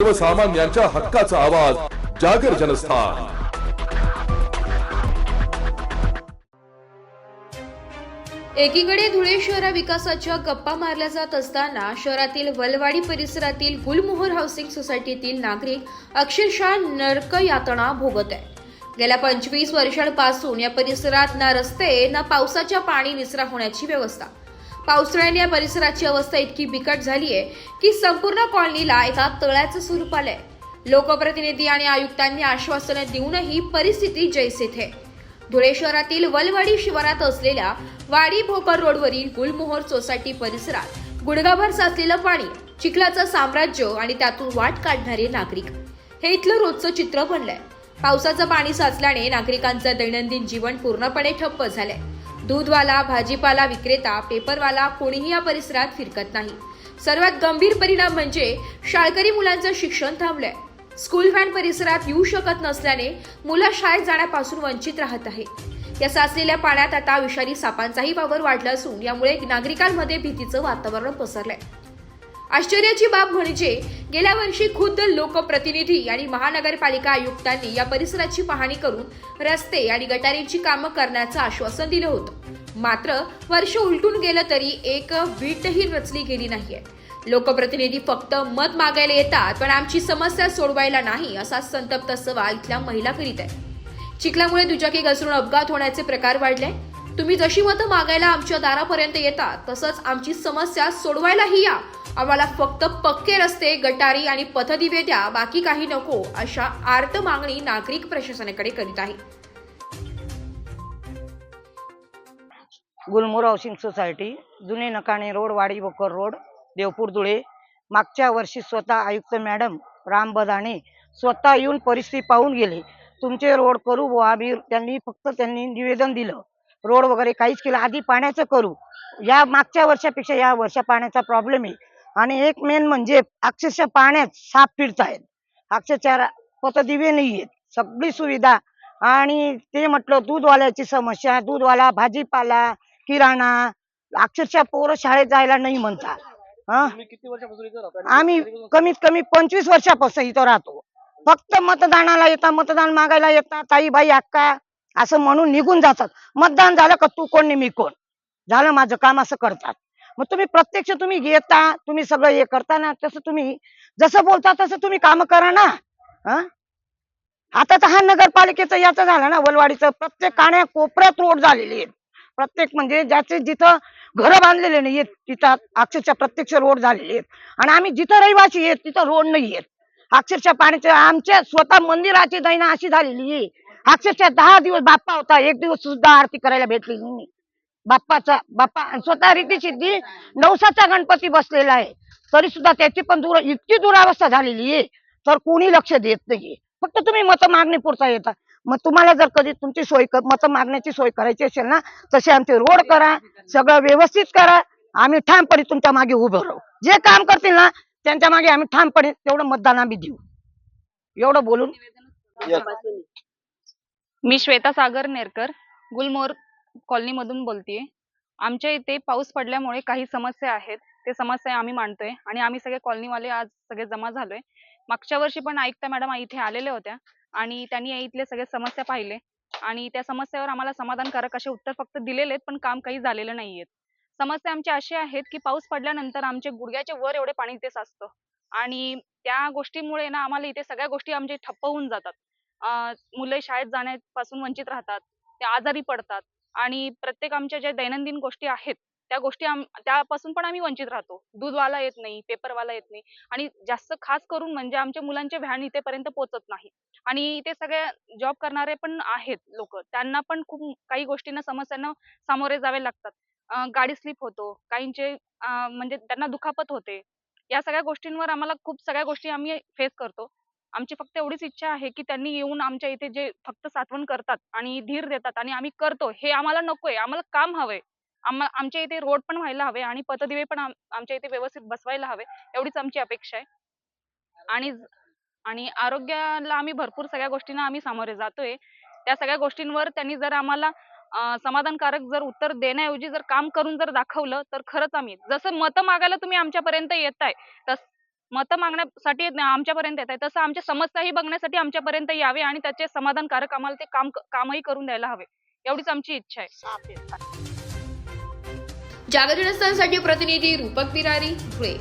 सर्वसामान्यांच्या हक्काचा आवाज जागर जनस्थान। एकीकडे धुळे शहरा विकासाच्या गप्पा मारल्या जात असताना शहरातील वलवाडी परिसरातील गुलमोहर हाऊसिंग सोसायटीतील नागरिक अक्षरशः नरक यातना भोगत आहे। गेल्या 25 वर्षांपासून या परिसरात ना रस्ते ना पावसाच्या पाणी निचरा होण्याची व्यवस्था। पावसाळ्याने या परिसराची अवस्था इतकी बिकट झाली आहे की संपूर्ण कॉलनीला एका तळ्याचं स्वरूप आलंय। लोकप्रतिनिधी आणि आयुक्तांनी आश्वासने देऊनही परिस्थिती जैसे थे। धुळे शहरातील वलवाडी शिवारात असलेल्या वाडी भोकर रोडवरील गुलमोहर सोसायटी परिसरात गुडघाभर साचलेलं पाणी, चिखलाचं साम्राज्य आणि त्यातून वाट काढणारे नागरिक हे इथलं रोजचं चित्र बनलंय। पावसाचं पाणी साचल्याने नागरिकांचं दैनंदिन जीवन पूर्णपणे ठप्प झालंय। दूधवाला, भाजीपाला विक्रेता, पेपरवाला कोणीही या परिसरात फिरकत नाही। सर्वात गंभीर परिणाम म्हणजे शाळकरी मुलांचं शिक्षण थांबलंय। स्कूल व्हॅन परिसरात येऊ शकत नसल्याने मुलं शाळेत जाण्यापासून वंचित राहत आहे। या साचलेल्या पाण्यात आता विषारी सापांचाही वावर वाढला असून यामुळे नागरिकांमध्ये भीतीचं वातावरण पसरलंय। आश्चर्याची बाब म्हणजे गेल्या वर्षी खुद्द लोकप्रतिनिधी आणि महानगरपालिका आयुक्तांनी या परिसराची पाहणी करून रस्ते आणि गटारींची कामं करण्याचं आश्वासन दिलं होतं। मात्र वर्ष उलटून गेलं तरी एक वीटही रचली गेली नाहीये। लोकप्रतिनिधी फक्त मत मागायला येतात पण आमची समस्या सोडवायला नाही, असा संतप्त सवाल इथल्या महिला करीत आहे। चिखलामुळे दुचाकी घसरून अपघात होण्याचे प्रकार वाढले। तुम्ही जशी मतं मागायला आमच्या दारापर्यंत येतात तसंच आमची समस्या सोडवायलाही या। आम्हाला फक्त पक्के रस्ते, गटारी आणि पथदिवे द्या, बाकी काही नको, अशा आर्त मागणी नागरिक प्रशासनाकडे करीत आहे। गुलमोहर हाऊसिंग सोसायटी, जुने नकाणे रोड, वाडी भोकर रोड, देवपूर, धुळे। मागच्या वर्षी स्वतः आयुक्त मॅडम राम बदाणे स्वतः येऊन परिस्थिती पाहून गेले। तुमचे रोड करू बुवा, आम्ही त्यांनी निवेदन दिलं, रोड वगैरे काहीच केलं, आधी पाण्याचं करू। या मागच्या वर्षापेक्षा या वर्षा पाण्याचा प्रॉब्लेम आहे। आणि एक मेन म्हणजे अक्षरशः पाण्यात साप फिरतायत, अक्षरशः पथदिवे नाही आहेत, सगळी सुविधा। आणि ते म्हटलं दूधवाल्याची समस्या, दूधवाला, भाजीपाला, किराणा, अक्षरशः पोरं शाळेत जायला नाही म्हणतात। किती वर्षापासून इथं राहता? आम्ही कमीत कमी 25 वर्षापासून इथं राहतो। फक्त मतदानाला येतात, मतदान मागायला येतात, ताई बाई अक्का असं म्हणून निघून जातात। मतदान झालं का तू कोण मी कोण, झालं माझं काम, असं करतात। मग तुम्ही प्रत्यक्ष तुम्ही घेता, तुम्ही सगळं हे करता ना, तसं तुम्ही जसं बोलता तसं तुम्ही काम करा ना। आता तर हा नगरपालिकेचं याचं झालं ना, वलवाडीचं प्रत्येक कान्या कोपऱ्यात रोड झालेले आहेत। प्रत्येक म्हणजे ज्याचे जिथं घरं बांधलेले नाहीयेत तिथं अक्षरशः प्रत्यक्ष रोड झालेले आहेत। आणि आम्ही जिथं रहिवासी आहेत तिथं रोड नाही आहेत। अक्षरशः पाण्याचे आमच्या स्वतः मंदिराची दैना अशी झालेली आहे, अक्षरशः 10 दिवस बाप्पा होता, एक दिवस सुद्धा आरती करायला भेटली नाही। बाप्पा स्वतः रिद्धी सिद्धी नवसाचा गणपती बसलेला आहे, तरी सुद्धा त्याची पण इतकी दुरावस्था झालेली आहे, तर कोणी लक्ष देत नाहीये। फक्त तुम्ही मत मागणी पुरता येता। मग तुम्हाला जर कधी तुमची सोय मत मागण्याची सोय करायची असेल ना, तसे आमचे रोड करा, सगळं व्यवस्थित करा, आम्ही ठामपणे तुमच्या मागे उभं राहू। जे काम करतील ना त्यांच्या मागे आम्ही ठामपणे तेवढं मतदान आम्ही देऊ, एवढं बोलून। मी श्वेता सागर नेरकर, गुलमोहर कॉलनी मधून बोलतेय। आमच्या इथे पाऊस पडल्यामुळे काही समस्या आहेत, ते समस्या आम्ही मांडतोय आणि आम्ही सगळे कॉलनीवाले आज सगळे जमा झालोय। मागच्या वर्षी पण आयुक्त मॅडम इथे आलेल्या होत्या आणि त्यांनी इथले सगळे समस्या पाहिले आणि त्या समस्यावर आम्हाला समाधानकारक असे उत्तर फक्त दिलेले आहेत, पण काम काही झालेलं नाहीये। समस्या आमच्या अशी आहेत की पाऊस पडल्यानंतर आमचे गुडघ्याच्या वर एवढे पाणी इथे साचतं आणि त्या गोष्टीमुळे ना आम्हाला इथे सगळ्या गोष्टी आमचे ठप्प होऊन जातात। मुले शाळेत जाण्यापासून वंचित राहतात, ते आजारी पडतात आणि प्रत्येक आमच्या ज्या दैनंदिन गोष्टी आहेत त्या गोष्टी त्यापासून पण आम्ही वंचित राहतो। दूधवाला येत नाही, पेपरवाला येत नाही आणि जास्त खास करून म्हणजे आमच्या मुलांचे व्हॅन इथेपर्यंत पोहोचत नाही। आणि इथे सगळे जॉब करणारे पण आहेत लोक, त्यांना पण खूप काही गोष्टींना समस्यांना सामोरे जावे लागतात। गाडी स्लिप होतो, काहींचे म्हणजे त्यांना दुखापत होते। या सगळ्या गोष्टींवर आम्हाला खूप सगळ्या गोष्टी आम्ही फेस करतो। आमची फक्त एवढीच इच्छा आहे की त्यांनी येऊन आमच्या इथे जे फक्त साठवण करतात आणि धीर देतात आणि आम्ही करतो हे आम्हाला नकोय, आम्हाला काम हवंय। आमच्या इथे रोड पण व्हायला हवे आणि पथदिवे पण आमच्या इथे व्यवस्थित बसवायला हवे, एवढीच आमची अपेक्षा आहे। आणि आणि आरोग्याला आम्ही भरपूर सगळ्या गोष्टींना आम्ही सामोरे जातोय। त्या सगळ्या गोष्टींवर त्यांनी जर आम्हाला समाधानकारक जर उत्तर देण्याऐवजी जर काम करून जर दाखवलं तर खरंच आम्ही जसं मतं मागायला तुम्ही आमच्यापर्यंत येताय मतं मागण्यासाठी आमच्यापर्यंत येत आहे, तसं आमच्या समस्याही बघण्यासाठी आमच्यापर्यंत यावे आणि त्याचे समाधानकारक आम्हाला ते कामही करून द्यायला हवे, एवढीच आमची इच्छा आहे. जागर जनस्थानसाठी प्रतिनिधी रूपक बिरारी धुळे.